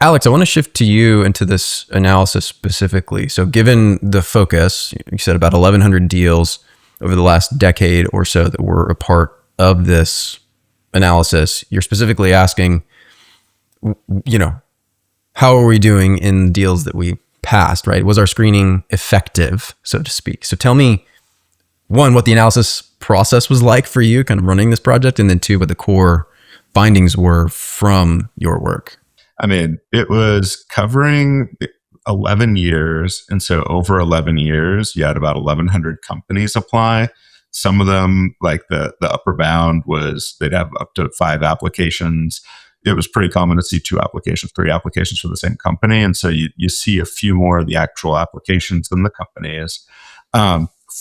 Alex, I want to shift to you into this analysis specifically. So given the focus, you said about 1,100 deals over the last decade or so that were a part of this analysis, you're specifically asking, how are we doing in deals that we passed, right? Was our screening effective, so to speak? So tell me, one, what the analysis process was like for you kind of running this project, and then two, what the core findings were from your work. I mean, it was covering 11 years. And so over 11 years, you had about 1,100 companies apply. Some of them, like the upper bound was they'd have up to 5 applications. It was pretty common to see 2 applications, 3 applications for the same company. And so you see a few more of the actual applications than the companies.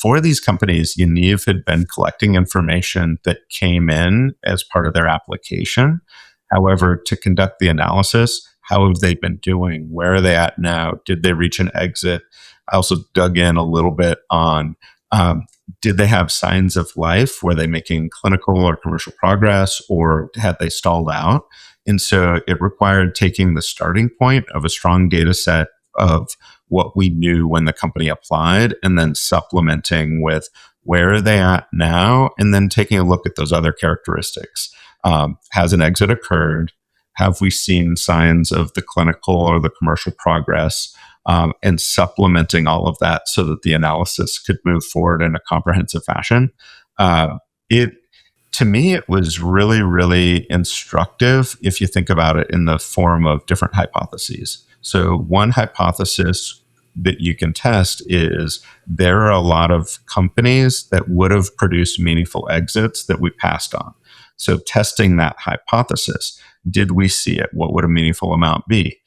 For these companies, Yaniv had been collecting information that came in as part of their application. However, to conduct the analysis, how have they been doing? Where are they at now? Did they reach an exit? I also dug in a little bit on did they have signs of life? Were they making clinical or commercial progress, or had they stalled out? And so it required taking the starting point of a strong data set of what we knew when the company applied, and then supplementing with where are they at now, and then taking a look at those other characteristics. Has an exit occurred? Have we seen signs of the clinical or the commercial progress? And supplementing all of that so that the analysis could move forward in a comprehensive fashion. To me, it was really, really instructive if you think about it in the form of different hypotheses. So one hypothesis that you can test is there are a lot of companies that would have produced meaningful exits that we passed on. So testing that hypothesis, did we see it? What would a meaningful amount be?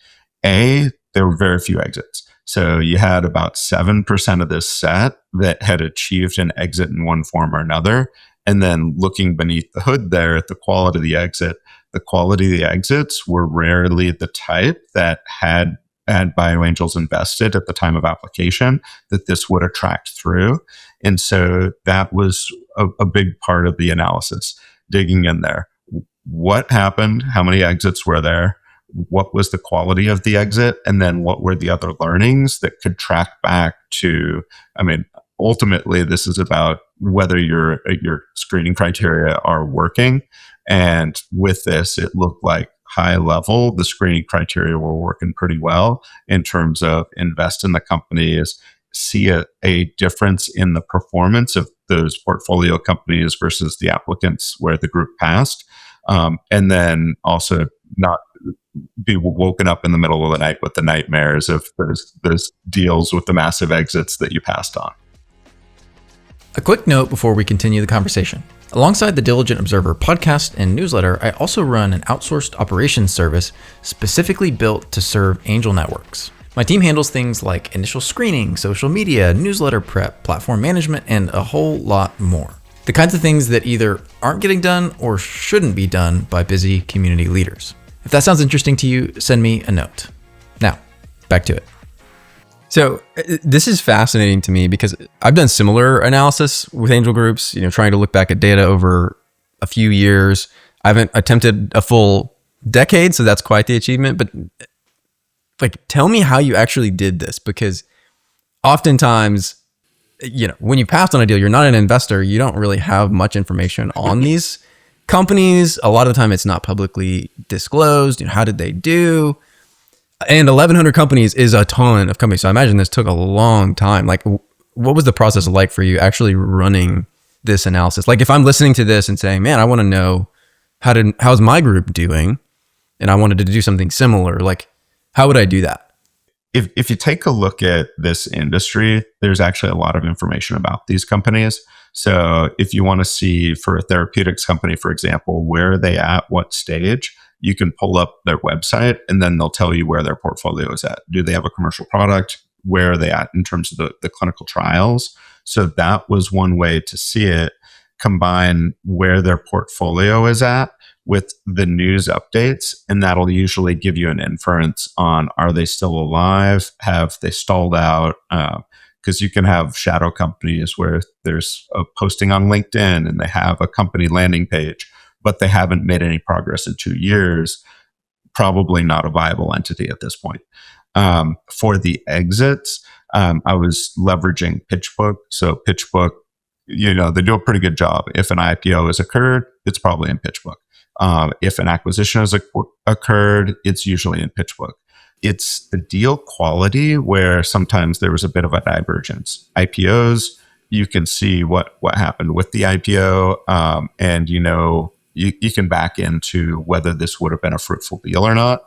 There were very few exits. So you had about 7% of this set that had achieved an exit in one form or another. And then looking beneath the hood there at the quality of the exits were rarely the type that had BioAngels invested at the time of application that this would attract through. And so that was a big part of the analysis, digging in there. What happened? How many exits were there? What was the quality of the exit? And then what were the other learnings that could track back to, ultimately this is about whether your screening criteria are working. And with this, it looked like high level, the screening criteria were working pretty well in terms of invest in the companies, see a difference in the performance of those portfolio companies versus the applicants where the group passed. And then also not be woken up in the middle of the night with the nightmares of those deals with the massive exits that you passed on. A quick note before we continue the conversation. Alongside the Diligent Observer podcast and newsletter, I also run an outsourced operations service specifically built to serve angel networks. My team handles things like initial screening, social media, newsletter prep, platform management, and a whole lot more. The kinds of things that either aren't getting done or shouldn't be done by busy community leaders. If that sounds interesting to you, send me a note. Now, back to it. So this is fascinating to me because I've done similar analysis with angel groups, trying to look back at data over a few years. I haven't attempted a full decade, so that's quite the achievement. But tell me how you actually did this, because oftentimes, when you pass on a deal, you're not an investor. You don't really have much information on these companies. A lot of the time it's not publicly disclosed. How did they do? And 1,100 companies is a ton of companies. So I imagine this took a long time. Like, what was the process like for you actually running this analysis? Like, if I'm listening to this and saying, man, I want to know how's my group doing, and I wanted to do something similar, like, how would I do that? If you take a look at this industry, there's actually a lot of information about these companies. So if you want to see for a therapeutics company, for example, where are they at, what stage, you can pull up their website and then they'll tell you where their portfolio is at. Do they have a commercial product? Where are they at in terms of the clinical trials? So that was one way to see it. Combine where their portfolio is at with the news updates, and that'll usually give you an inference on, are they still alive? Have they stalled out? Because you can have shadow companies where there's a posting on LinkedIn and they have a company landing page, but they haven't made any progress in 2 years. probably not a viable entity at this point. For the exits, I was leveraging PitchBook. So PitchBook, they do a pretty good job. If an IPO has occurred, it's probably in PitchBook. If an acquisition has occurred, it's usually in PitchBook. It's the deal quality where sometimes there was a bit of a divergence. IPOs, you can see what happened with the IPO, and you can back into whether this would have been a fruitful deal or not.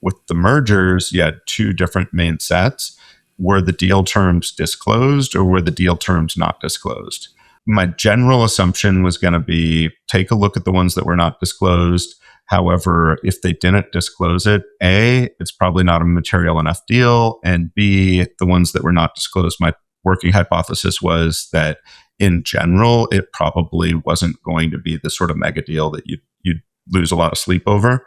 With the mergers, you had two different main sets. Were the deal terms disclosed or were the deal terms not disclosed? My general assumption was going to be take a look at the ones that were not disclosed. However, if they didn't disclose it, A, it's probably not a material enough deal. And B, the ones that were not disclosed, my working hypothesis was that in general, it probably wasn't going to be the sort of mega deal that you'd lose a lot of sleep over.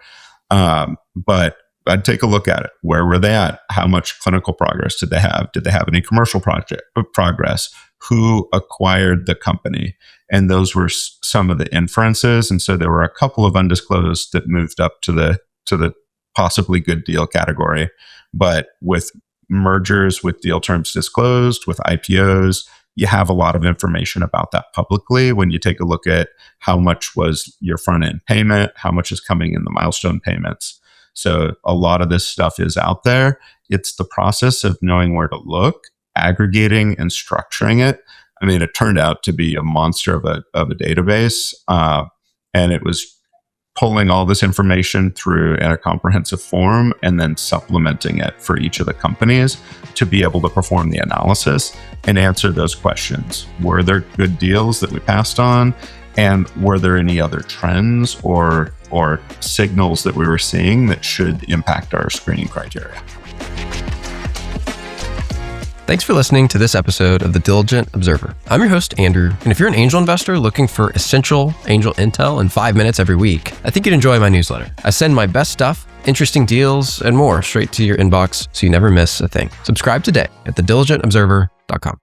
But I'd take a look at it. Where were they at? How much clinical progress did they have? Did they have any commercial progress? Who acquired the company? And those were some of the inferences. And so there were a couple of undisclosed that moved up to the possibly good deal category. But with mergers, with deal terms disclosed, with IPOs, you have a lot of information about that publicly when you take a look at how much was your front end payment, how much is coming in the milestone payments. So a lot of this stuff is out there. It's the process of knowing where to look, aggregating and structuring it. I mean, it turned out to be a monster of a database, and it was pulling all this information through in a comprehensive form and then supplementing it for each of the companies to be able to perform the analysis and answer those questions. Were there good deals that we passed on? And were there any other trends or signals that we were seeing that should impact our screening criteria? Thanks for listening to this episode of The Diligent Observer. I'm your host, Andrew, and if you're an angel investor looking for essential angel intel in 5 minutes every week, I think you'd enjoy my newsletter. I send my best stuff, interesting deals, and more straight to your inbox so you never miss a thing. Subscribe today at thediligentobserver.com.